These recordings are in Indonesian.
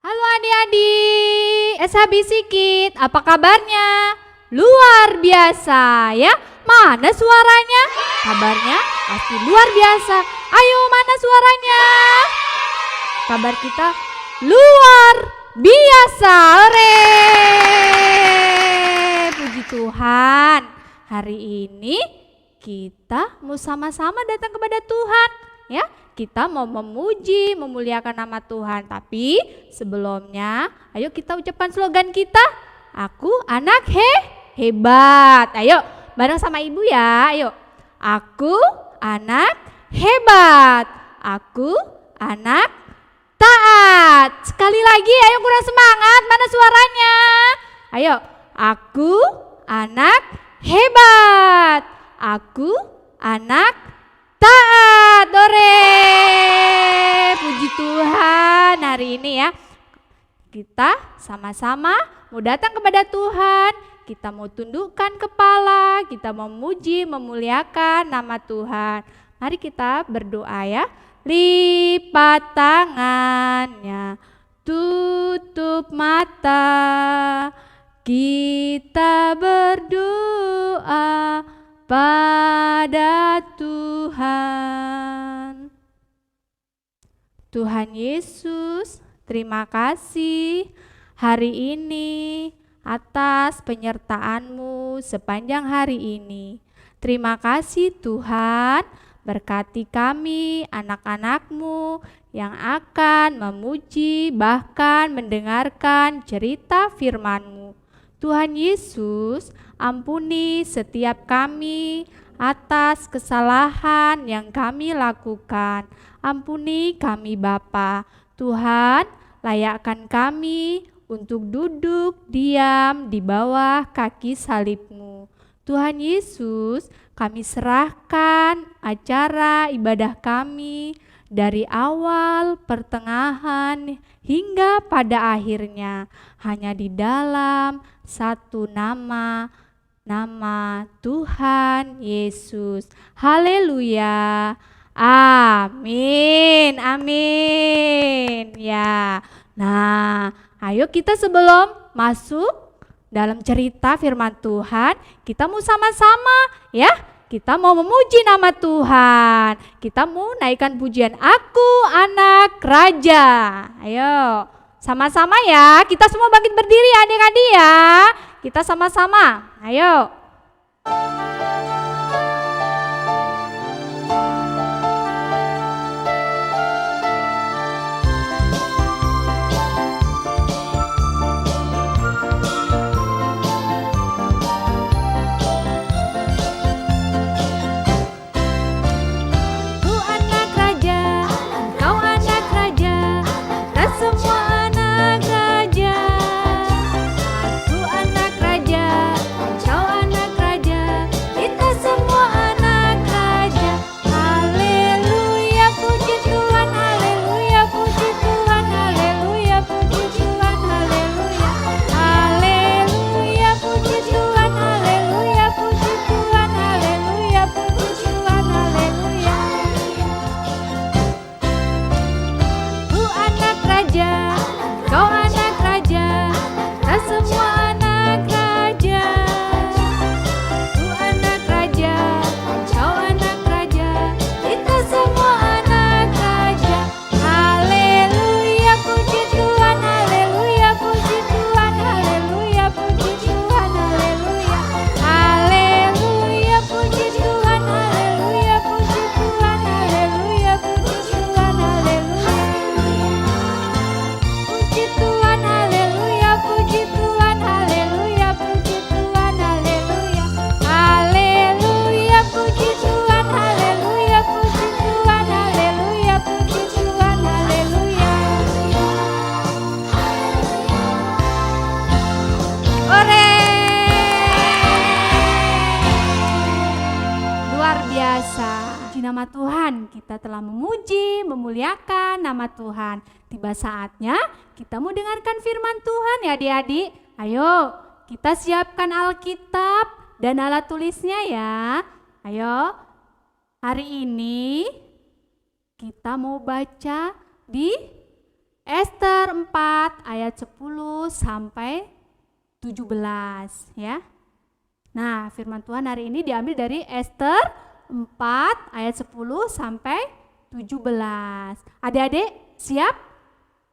Halo adik-adik, SHB Sikit, apa kabarnya? Luar biasa ya, mana suaranya? Kabarnya pasti luar biasa. Ayo mana suaranya? Kabar kita luar biasa. Ore. Puji Tuhan, hari ini kita mau sama-sama datang kepada Tuhan ya. Kita mau memuji, memuliakan nama Tuhan. Tapi sebelumnya, ayo kita ucapkan slogan kita. Aku anak hebat. Ayo, bareng sama ibu ya. Ayo. Aku anak hebat. Aku anak taat. Sekali lagi, ayo kurang semangat. Mana suaranya? Ayo. Aku anak hebat. Aku anak taat. Dore. Puji Tuhan, hari ini ya kita sama-sama mau datang kepada Tuhan. Kita mau tundukkan kepala, kita memuji, memuliakan nama Tuhan. Mari kita berdoa ya. Lipat tangannya, tutup mata, kita berdoa pada Tuhan. Tuhan Yesus, terima kasih hari ini atas penyertaan-Mu sepanjang hari ini. Terima kasih Tuhan, berkati kami anak-anak-Mu yang akan memuji bahkan mendengarkan cerita firman-Mu. Tuhan Yesus, ampuni setiap kami atas kesalahan yang kami lakukan. Ampuni kami Bapa. Tuhan, layakkan kami untuk duduk diam di bawah kaki salib-Mu. Tuhan Yesus, kami serahkan acara ibadah kami dari awal, pertengahan, hingga pada akhirnya hanya di dalam satu nama Tuhan Yesus. Haleluya. Amin. Amin. Ya. Nah, ayo kita sebelum masuk dalam cerita firman Tuhan, kita mau sama-sama ya. Kita mau memuji nama Tuhan. Kita mau naikkan pujian Aku Anak Raja. Ayo, sama-sama ya. Kita semua bangkit berdiri adik-adik ya. Kita sama-sama. Ayo. Nama Tuhan, kita telah memuji, memuliakan nama Tuhan. Tiba saatnya kita mau dengarkan firman Tuhan ya adik-adik. Ayo kita siapkan Alkitab dan alat tulisnya ya. Ayo, hari ini kita mau baca di Ester 4 ayat 10 sampai 17 ya. Nah, firman Tuhan hari ini diambil dari Ester 4 ayat 10 sampai 17. Adik-adik siap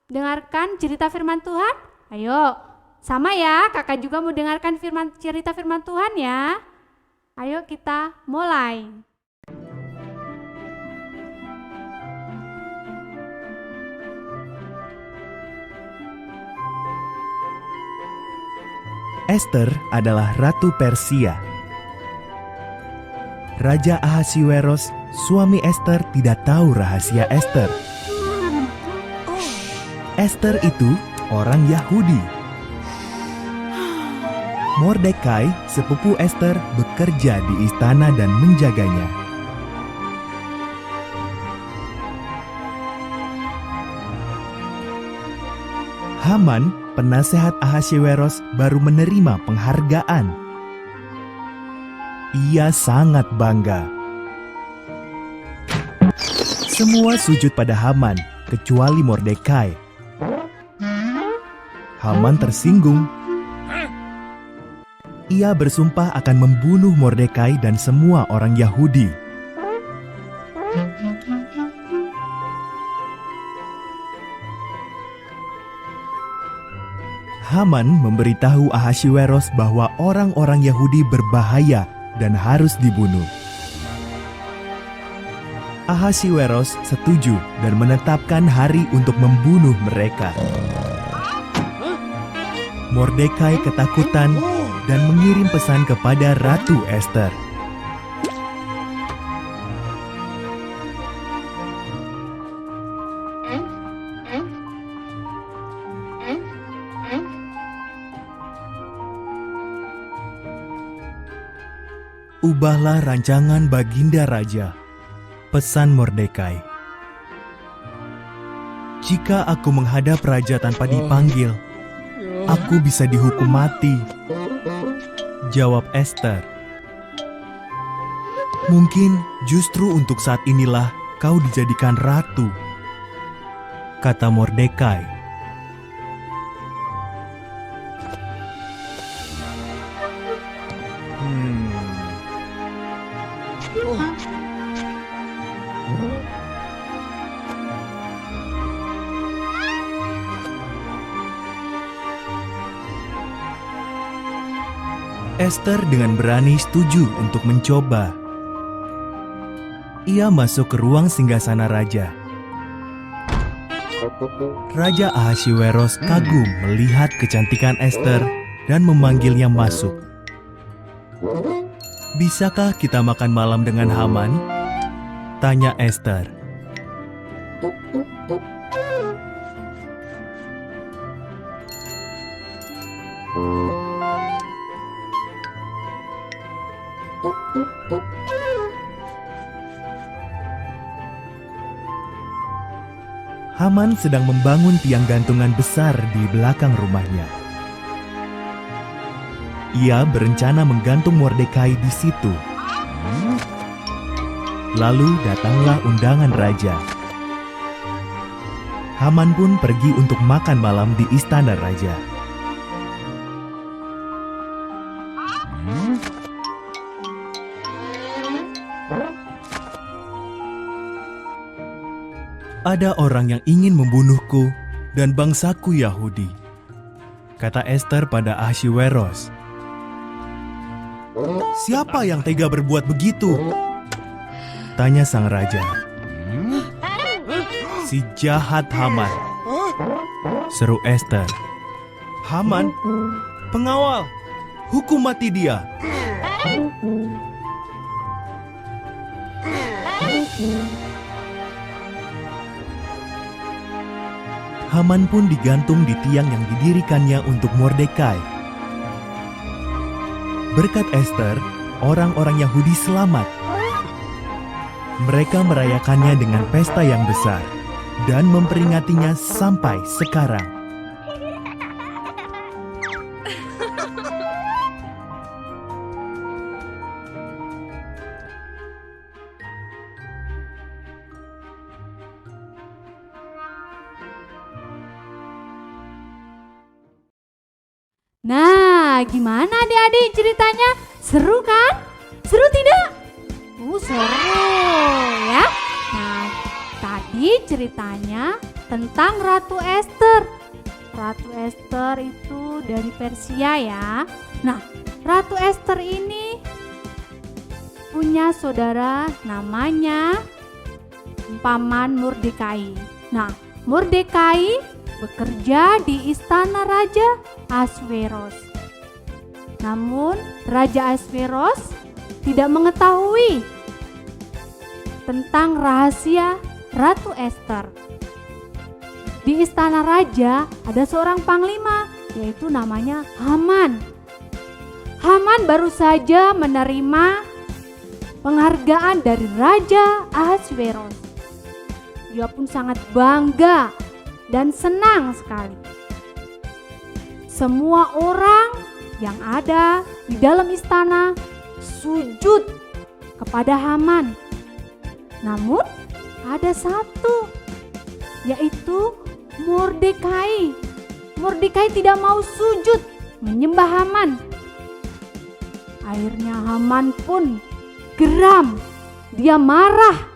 dengarkan cerita firman Tuhan? Ayo, sama ya, kakak juga mau dengarkan cerita firman Tuhan ya. Ayo kita mulai. Ester adalah Ratu Persia. Raja Ahasiweros, suami Ester, tidak tahu rahasia Ester. Ester itu orang Yahudi. Mordekai, sepupu Ester, bekerja di istana dan menjaganya. Haman, penasehat Ahasiweros, baru menerima penghargaan. Ia sangat bangga. Semua sujud pada Haman, kecuali Mordekai. Haman tersinggung. Ia bersumpah akan membunuh Mordekai dan semua orang Yahudi. Haman memberitahu Ahasiweros bahwa orang-orang Yahudi berbahaya dan harus dibunuh. Ahasiweros setuju dan menetapkan hari untuk membunuh mereka. Mordekai ketakutan dan mengirim pesan kepada Ratu Ester. Ubahlah rancangan Baginda Raja, pesan Mordekai. Jika aku menghadap raja tanpa dipanggil, aku bisa dihukum mati, jawab Ester. Mungkin justru untuk saat inilah kau dijadikan ratu, kata Mordekai. Ester dengan berani setuju untuk mencoba. Ia masuk ke ruang singgasana raja. Raja Ahasiweros kagum melihat kecantikan Ester dan memanggilnya masuk. Bisakah kita makan malam dengan Haman? Tanya Ester. Haman sedang membangun tiang gantungan besar di belakang rumahnya. Ia berencana menggantung Mordekai di situ. Lalu datanglah undangan raja. Haman pun pergi untuk makan malam di istana raja. Ada orang yang ingin membunuhku dan bangsaku Yahudi, kata Ester pada Ahasiweros. Siapa yang tega berbuat begitu? Tanya sang raja. Si jahat Haman, seru Ester. Haman, pengawal, hukum mati dia. Haman pun digantung di tiang yang didirikannya untuk Mordekai. Berkat Ester, orang-orang Yahudi selamat. Mereka merayakannya dengan pesta yang besar dan memperingatinya sampai sekarang. Nah, gimana adik-adik ceritanya? Seru kan? Seru tidak? Seru ya. Nah, tadi ceritanya tentang Ratu Ester. Ratu Ester itu dari Persia ya. Nah, Ratu Ester ini punya saudara namanya Paman Mordekai. Nah, Mordekai bekerja di istana Raja Ahasveros. Namun Raja Ahasveros tidak mengetahui tentang rahasia Ratu Ester. Di istana raja ada seorang panglima, yaitu namanya Haman. Haman baru saja menerima penghargaan dari Raja Ahasveros. Dia pun sangat bangga dan senang sekali. Semua orang yang ada di dalam istana sujud kepada Haman. Namun ada satu, yaitu Mordekai. Mordekai tidak mau sujud menyembah Haman. Akhirnya Haman pun geram. Dia marah,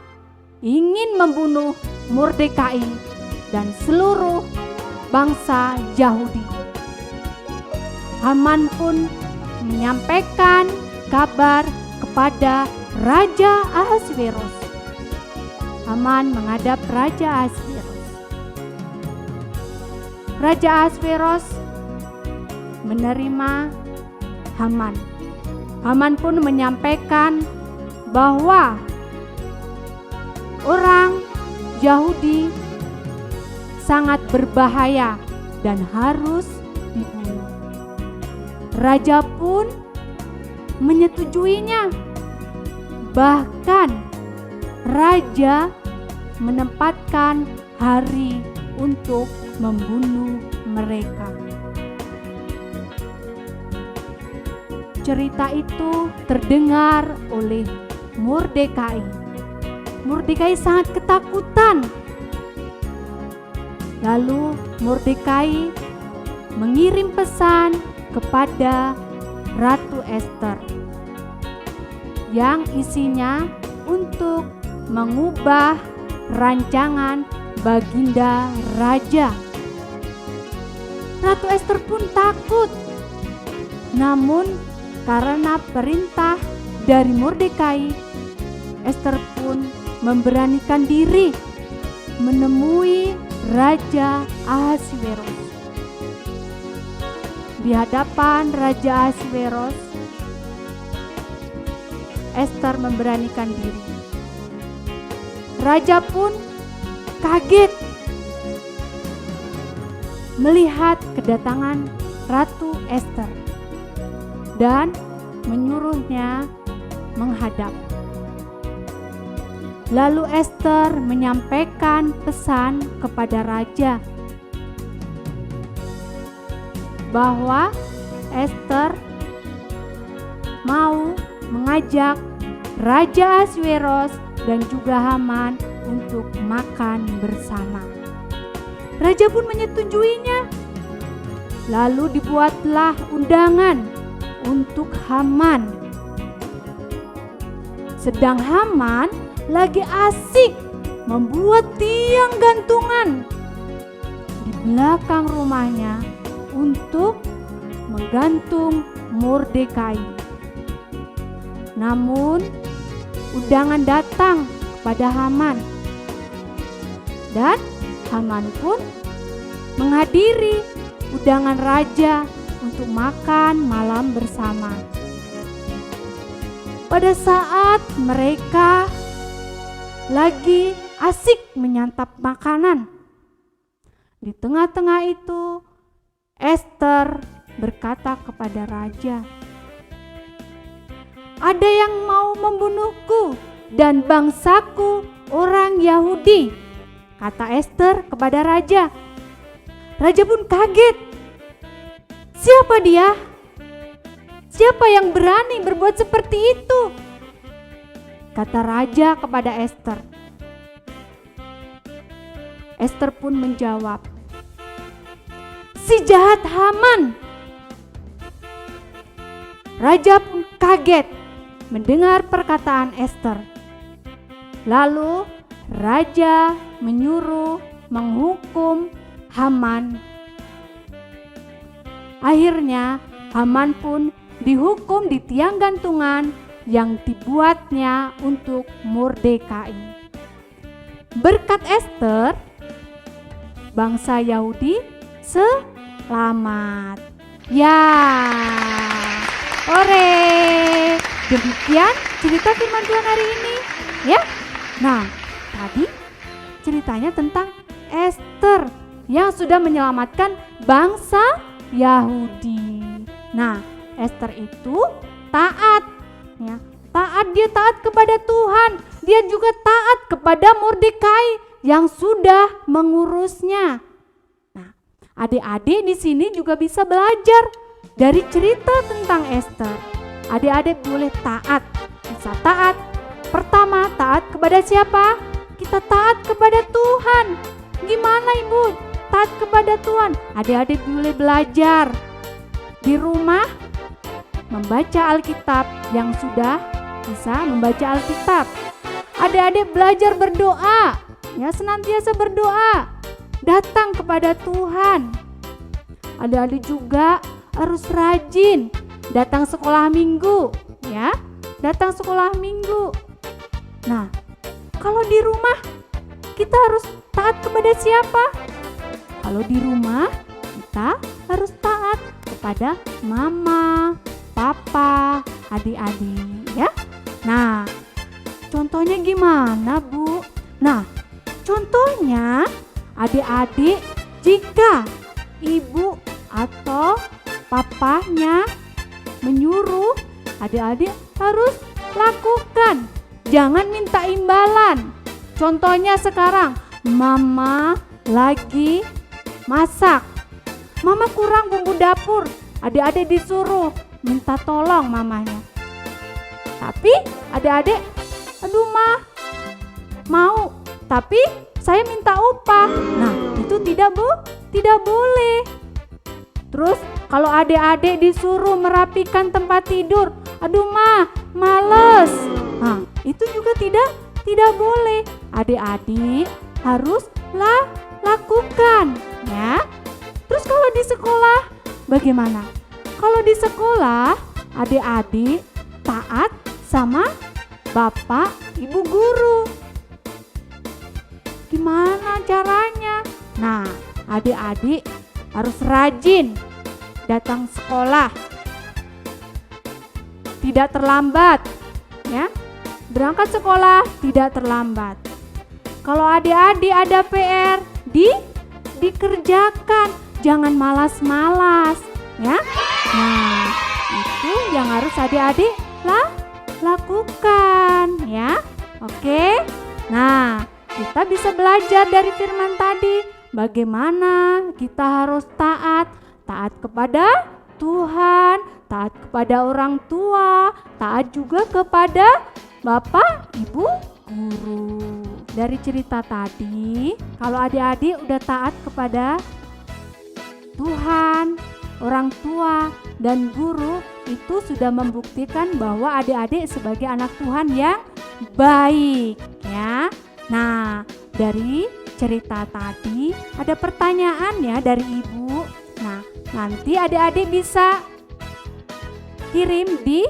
ingin membunuh Mordekai dan seluruh bangsa Yahudi. Haman pun menyampaikan kabar kepada Raja Ahasveros. Haman menghadap Raja Ahasveros. Raja Ahasveros menerima Haman. Haman pun menyampaikan bahwa orang Yahudi sangat berbahaya dan harus dibunuh. Raja pun menyetujuinya. Bahkan raja menempatkan hari untuk membunuh mereka. Cerita itu terdengar oleh Mordekai. Mordekai sangat ketakutan. Lalu Mordekai mengirim pesan kepada Ratu Ester yang isinya untuk mengubah rancangan Baginda Raja. Ratu Ester pun takut. Namun karena perintah dari Mordekai, Ester pun memberanikan diri menemui Raja Ahasveros. Di hadapan Raja Ahasveros, Ester memberanikan diri. Raja pun kaget melihat kedatangan Ratu Ester dan menyuruhnya menghadap. Lalu Ester menyampaikan pesan kepada raja bahwa Ester mau mengajak Raja Ahasveros dan juga Haman untuk makan bersama. Raja pun menyetujuinya. Lalu dibuatlah undangan untuk Haman. Sedang Haman lagi asik membuat tiang gantungan di belakang rumahnya untuk menggantung Mordekai. Namun undangan datang kepada Haman dan Haman pun menghadiri undangan raja untuk makan malam bersama. Pada saat mereka lagi asik menyantap makanan, di tengah-tengah itu Ester berkata kepada raja, "Ada yang mau membunuhku dan bangsaku orang Yahudi," kata Ester kepada raja. Raja pun kaget. Siapa dia? Siapa yang berani berbuat seperti itu? Kata raja kepada Ester. Ester pun menjawab, "Si jahat Haman. Raja pun kaget mendengar perkataan Ester. Lalu raja menyuruh menghukum Haman. Akhirnya Haman pun dihukum di tiang gantungan yang dibuatnya untuk Mordekai. Berkat Ester, bangsa Yahudi selamat. Ya, ore. Demikian cerita firman Tuhan hari ini, ya. Nah, tadi ceritanya tentang Ester yang sudah menyelamatkan bangsa Yahudi. Nah, Ester itu taat, ya. Dia taat kepada Tuhan. Dia juga taat kepada Mordekai yang sudah mengurusnya. Nah, adik-adik di sini juga bisa belajar dari cerita tentang Ester. Adik-adik boleh taat, bisa taat. Pertama, taat kepada siapa? Kita taat kepada Tuhan. Gimana Ibu? Taat kepada Tuhan. Adik-adik boleh belajar di rumah membaca Alkitab yang sudah bisa membaca Alkitab. Adik-adik belajar berdoa, ya, senantiasa berdoa, datang kepada Tuhan. Adik-adik juga harus rajin datang sekolah minggu, ya, datang sekolah minggu. Nah, kalau di rumah kita harus taat kepada siapa? Kalau di rumah kita harus taat kepada mama, papa, adik-adik, ya. Nah, contohnya gimana, Bu? Nah, contohnya adik-adik jika ibu atau papahnya menyuruh, adik-adik harus lakukan. Jangan minta imbalan. Contohnya sekarang, mama lagi masak. Mama kurang bumbu dapur. Adik-adik disuruh minta tolong mamanya. Tapi adik-adik, aduh mah, mau, tapi saya minta upah. Nah, itu tidak boleh. Terus kalau adik-adik disuruh merapikan tempat tidur, aduh mah, males. Nah, itu juga tidak boleh. Adik-adik harus lakukan, ya. Terus kalau di sekolah bagaimana? Kalau di sekolah adik-adik taat sama bapak, ibu guru. Gimana caranya? Nah, adik-adik harus rajin datang sekolah, tidak terlambat, ya. Berangkat sekolah tidak terlambat. Kalau adik-adik ada PR, dikerjakan, jangan malas-malas, ya. Nah, itu yang harus adik-adik lakukan, ya. Oke. Nah, kita bisa belajar dari firman tadi bagaimana kita harus taat kepada Tuhan, taat kepada orang tua, taat juga kepada bapak, ibu, guru. Dari cerita tadi, kalau adik-adik udah taat kepada Tuhan, orang tua, dan guru, itu sudah membuktikan bahwa adik-adik sebagai anak Tuhan yang baik, ya. Nah, dari cerita tadi ada pertanyaan ya dari ibu. Nah, nanti adik-adik bisa kirim di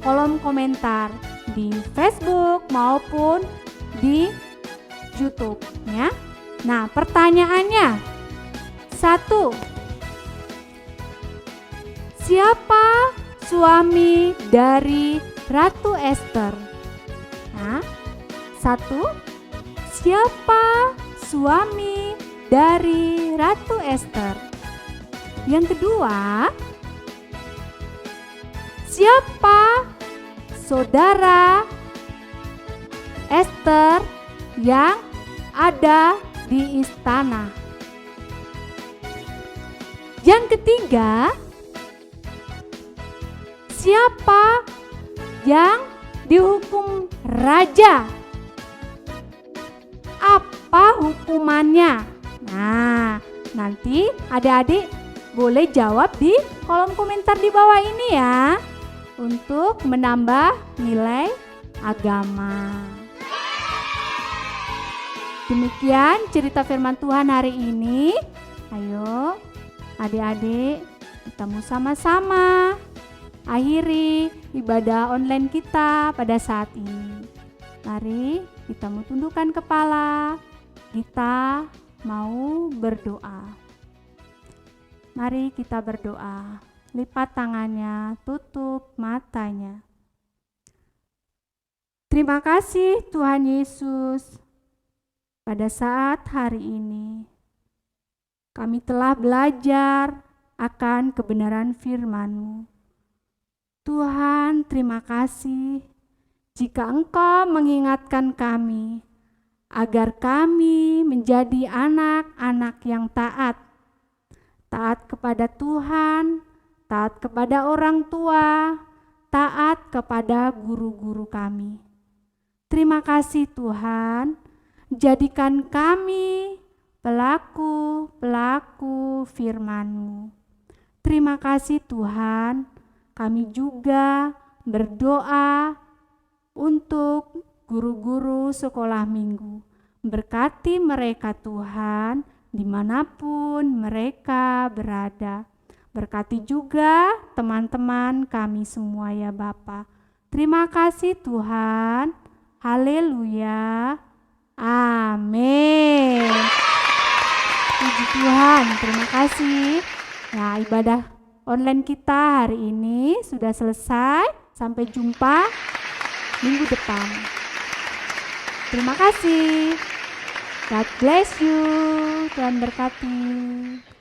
kolom komentar di Facebook maupun di YouTube, ya. Nah, pertanyaannya 1. Siapa suami dari Ratu Ester? Nah, 1. Siapa suami dari Ratu Ester? Yang kedua, siapa saudara Ester yang ada di istana? Yang ketiga, siapa yang dihukum raja? Apa hukumannya? Nah, nanti adik-adik boleh jawab di kolom komentar di bawah ini ya. untuk menambah nilai agama. Demikian cerita firman Tuhan hari ini. Ayo adik-adik, kita mau sama-sama akhiri ibadah online kita pada saat ini. Mari kita mau tundukkan kepala, kita mau berdoa. Mari kita berdoa. Lipat tangannya, tutup matanya. Terima kasih Tuhan Yesus. Pada saat hari ini, kami telah belajar akan kebenaran firman-Mu. Tuhan, terima kasih jika Engkau mengingatkan kami agar kami menjadi anak-anak yang taat. Taat kepada Tuhan, taat kepada orang tua, taat kepada guru-guru kami. Terima kasih Tuhan, jadikan kami pelaku-pelaku firman-Mu. Terima kasih Tuhan, kami juga berdoa untuk guru-guru sekolah minggu. Berkati mereka Tuhan, dimanapun mereka berada. Berkati juga teman-teman kami semua ya Bapa. Terima kasih Tuhan. Haleluya. Amin. Puji Tuhan, terima kasih. Nah, ibadah online kita hari ini sudah selesai. Sampai jumpa minggu depan. Terima kasih. God bless you. Tuhan berkati.